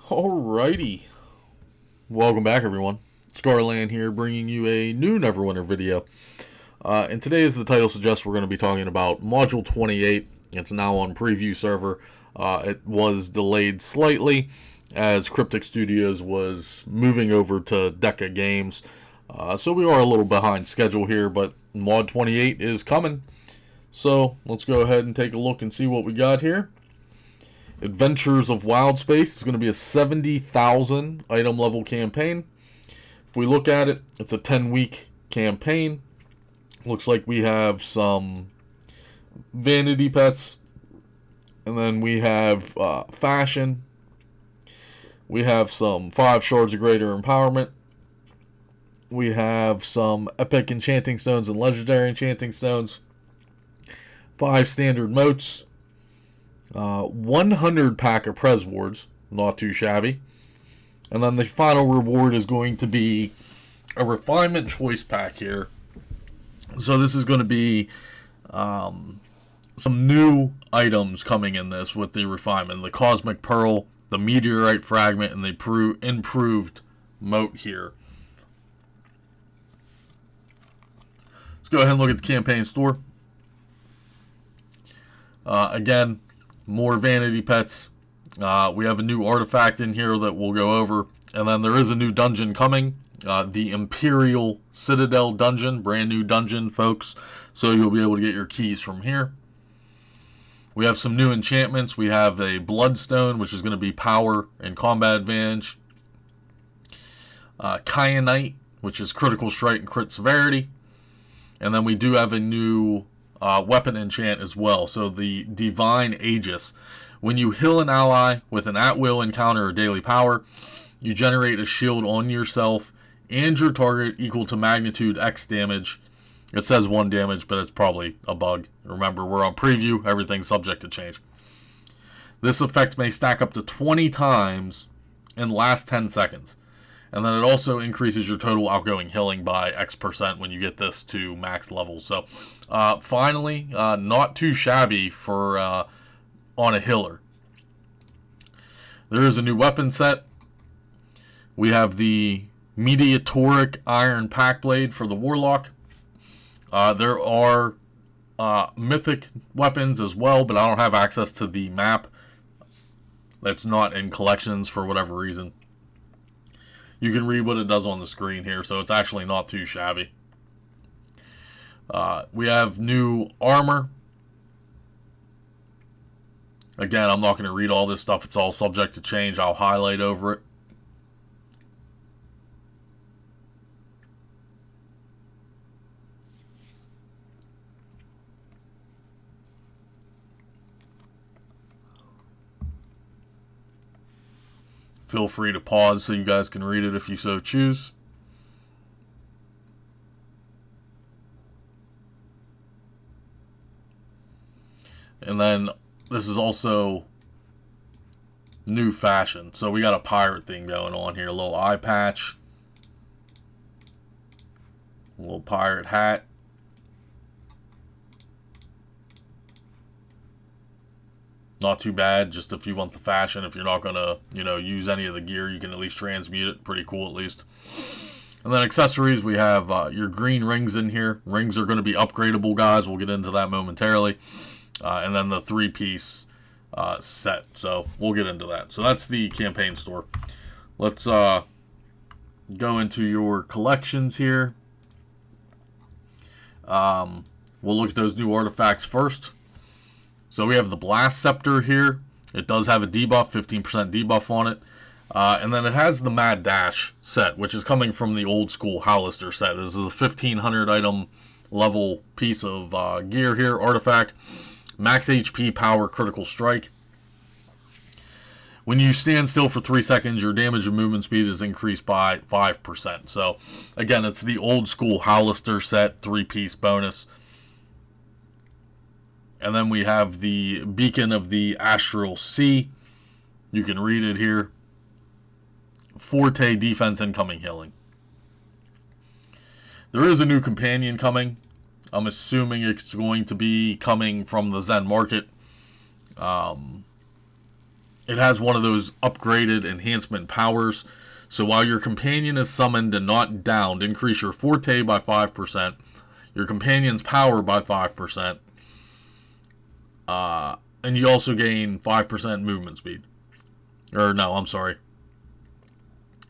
Alrighty, welcome back everyone. It's Garlaanx here bringing you a new Neverwinter video. And today, as the title suggests, we're going to be talking about Module 28. It's now on preview server. It was delayed slightly as Cryptic Studios was moving over to Deca Games. So we are a little behind schedule here, but Mod 28 is coming. So let's go ahead and take a look and see what we got here. Adventures of Wildspace is going to be a 70,000 item level campaign. If we look at it, it's a 10-week campaign. Looks like we have some vanity pets, and then we have fashion. We have some 5 shards of greater empowerment. We have some epic enchanting stones and legendary enchanting stones. 5 standard motes. 100 pack of Prez wards, not too shabby. And then the final reward is going to be a refinement choice pack here. So this is going to be some new items coming in this with the refinement. The Cosmic Pearl, the Meteorite Fragment, and the improved moat here. Let's go ahead and look at the campaign store. Again, more vanity pets. We have a new artifact in here that we'll go over. And then there is a new dungeon coming. The Imperial Citadel dungeon. Brand new dungeon, folks. So you'll be able to get your keys from here. We have some new enchantments. We have a Bloodstone, which is going to be power and combat advantage. Kyanite, which is critical strike and crit severity. And then we do have a new weapon enchant as well. So the Divine Aegis. When you heal an ally with an at-will encounter or daily power, you generate a shield on yourself and your target equal to magnitude X damage. It says 1 damage, but it's probably a bug. Remember, we're on preview. Everything's subject to change. This effect may stack up to 20 times and last 10 seconds. And then it also increases your total outgoing healing by X% when you get this to max level. So, finally, not too shabby for on a healer. There is a new weapon set. We have the Meteoric Iron Pack Blade for the Warlock. There are mythic weapons as well, but I don't have access to the map. That's not in collections for whatever reason. You can read what it does on the screen here, so it's actually not too shabby. We have new armor. Again, I'm not going to read all this stuff. It's all subject to change. I'll highlight over it. Feel free to pause so you guys can read it if you so choose. And then this is also new fashion. So we got a pirate thing going on here. A little eye patch. A little pirate hat. Not too bad, just if you want the fashion. If you're not going to, use any of the gear, you can at least transmute it. Pretty cool, at least. And then accessories, we have your green rings in here. Rings are going to be upgradable, guys. We'll get into that momentarily. And then the 3-piece set. So we'll get into that. So that's the campaign store. Let's go into your collections here. We'll look at those new artifacts first. So we have the Blast Scepter here. It does have a debuff, 15% debuff on it. And then it has the Mad Dash set, which is coming from the old school Howlister set. This is a 1,500 item level piece of gear here, artifact. Max HP, power, critical strike. When you stand still for 3 seconds, your damage and movement speed is increased by 5%. So, again, it's the old school Howlister set, 3-piece bonus. And then we have the Beacon of the Astral Sea. You can read it here. Forte defense, incoming healing. There is a new companion coming. I'm assuming it's going to be coming from the Zen Market. it has one of those upgraded enhancement powers. So while your companion is summoned and not downed, increase your forte by 5%, your companion's power by 5%, and you also gain 5% movement speed. Or no, I'm sorry.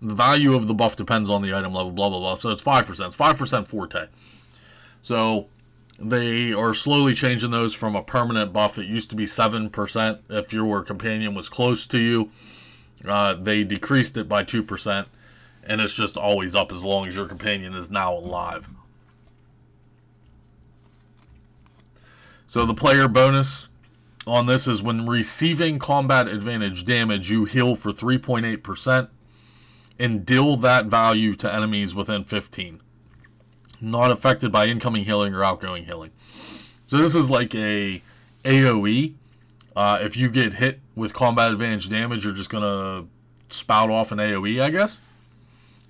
The value of the buff depends on the item level, blah, blah, blah. So it's 5%. It's 5% forte. So they are slowly changing those from a permanent buff. It used to be 7% if your companion was close to you. They decreased it by 2%, and it's just always up as long as your companion is now alive. So the player bonus on this is when receiving combat advantage damage, you heal for 3.8% and deal that value to enemies within 15. Not affected by incoming healing or outgoing healing. So this is like a AoE. If you get hit with combat advantage damage, you're just going to spout off an AoE, I guess.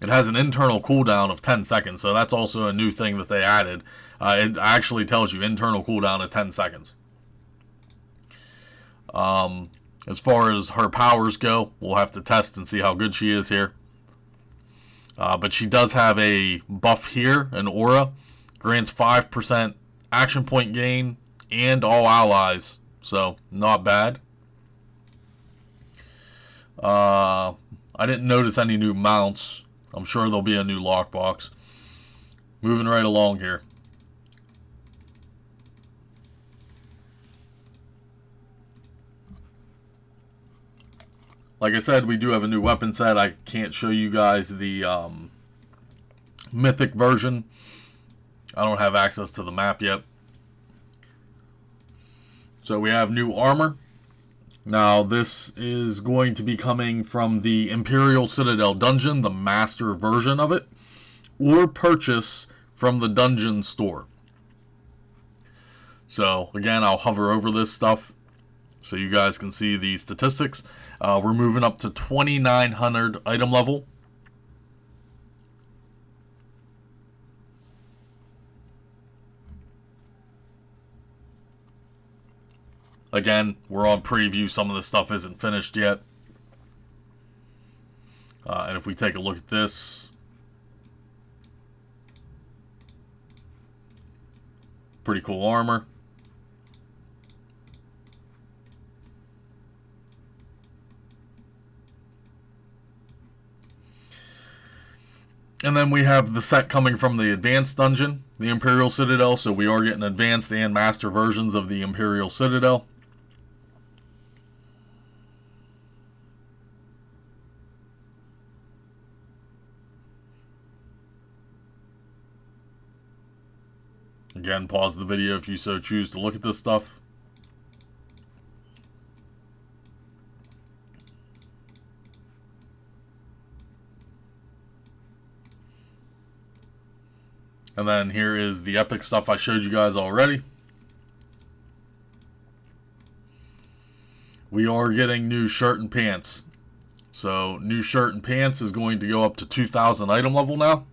It has an internal cooldown of 10 seconds, so that's also a new thing that they added. It actually tells you internal cooldown of 10 seconds. As far as her powers go, we'll have to test and see how good she is here. But she does have a buff here, an aura. Grants 5% action point gain and all allies. So, not bad. I didn't notice any new mounts. I'm sure there'll be a new lockbox. Moving right along here. Like I said, we do have a new weapon set. I can't show you guys the mythic version. I don't have access to the map yet. So we have new armor. Now this is going to be coming from the Imperial Citadel dungeon, the master version of it, or purchase from the dungeon store. So again, I'll hover over this stuff so you guys can see the statistics. We're moving up to 2,900 item level. Again, we're on preview. Some of the stuff isn't finished yet. And if we take a look at this, pretty cool armor. And then we have the set coming from the Advanced Dungeon, the Imperial Citadel. So we are getting Advanced and Master versions of the Imperial Citadel. Again, pause the video if you so choose to look at this stuff. And then here is the epic stuff I showed you guys already. We are getting new shirt and pants. So new shirt and pants is going to go up to 2,000 item level now.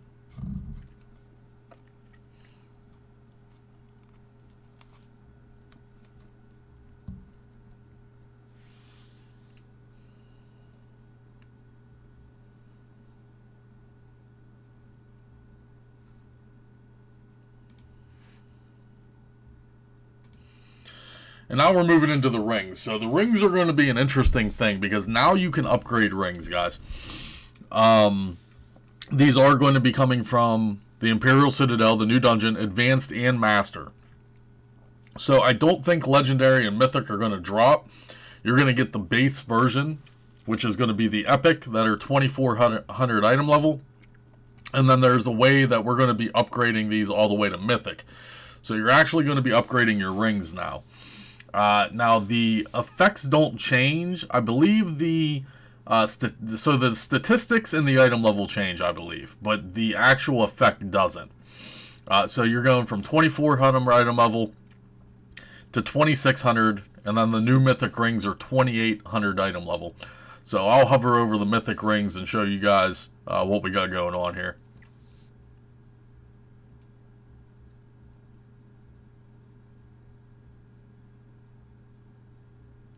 And now we're moving into the rings. So the rings are going to be an interesting thing because now you can upgrade rings, guys. These are going to be coming from the Imperial Citadel, the new dungeon, Advanced and Master. So I don't think Legendary and Mythic are going to drop. You're going to get the base version, which is going to be the Epic, that are 2,400 item level. And then there's a way that we're going to be upgrading these all the way to Mythic. So you're actually going to be upgrading your rings now. Now the effects don't change. I believe the statistics in the item level change, I believe, but the actual effect doesn't. So you're going from 2,400 item level to 2,600, and then the new mythic rings are 2,800 item level. So I'll hover over the mythic rings and show you guys what we got going on here.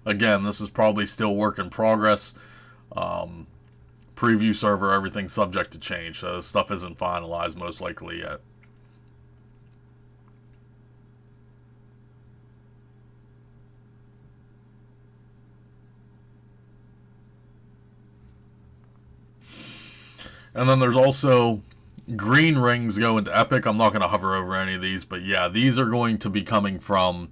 Again, this is probably still work in progress. Preview server, everything's subject to change, so stuff isn't finalized most likely yet. And then there's also green rings go into Epic. I'm not going to hover over any of these, but yeah, these are going to be coming from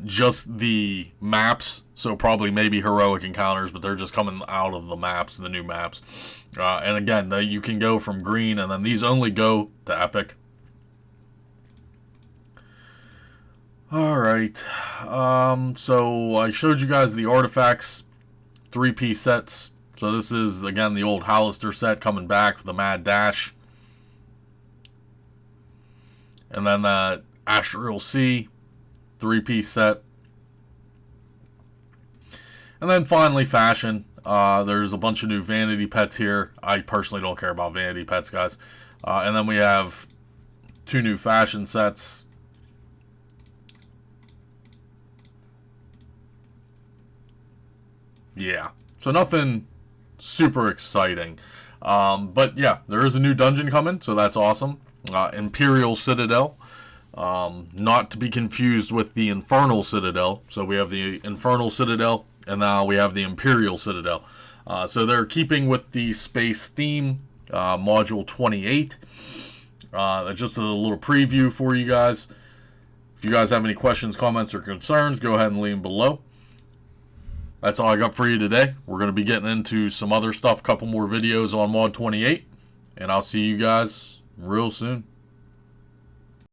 just the maps. So probably maybe heroic encounters, but they're just coming out of the maps, the new maps. And again, you can go from green, and then these only go to Epic. Alright, so I showed you guys the artifacts, 3-piece sets. So this is, again, the old Hallister set coming back for the Mad Dash. And then the Astral Sea 3-piece set. And then finally, fashion. There's a bunch of new vanity pets here. I personally don't care about vanity pets, guys. And then we have 2 new fashion sets. Yeah, so nothing super exciting. But yeah, there is a new dungeon coming, so that's awesome. Imperial Citadel. Not to be confused with the Infernal Citadel. So we have the Infernal Citadel, and now we have the Imperial Citadel. So they're keeping with the space theme, Module 28. Just a little preview for you guys. If you guys have any questions, comments, or concerns, go ahead and leave them below. That's all I got for you today. We're going to be getting into some other stuff, a couple more videos on Mod 28, and I'll see you guys real soon.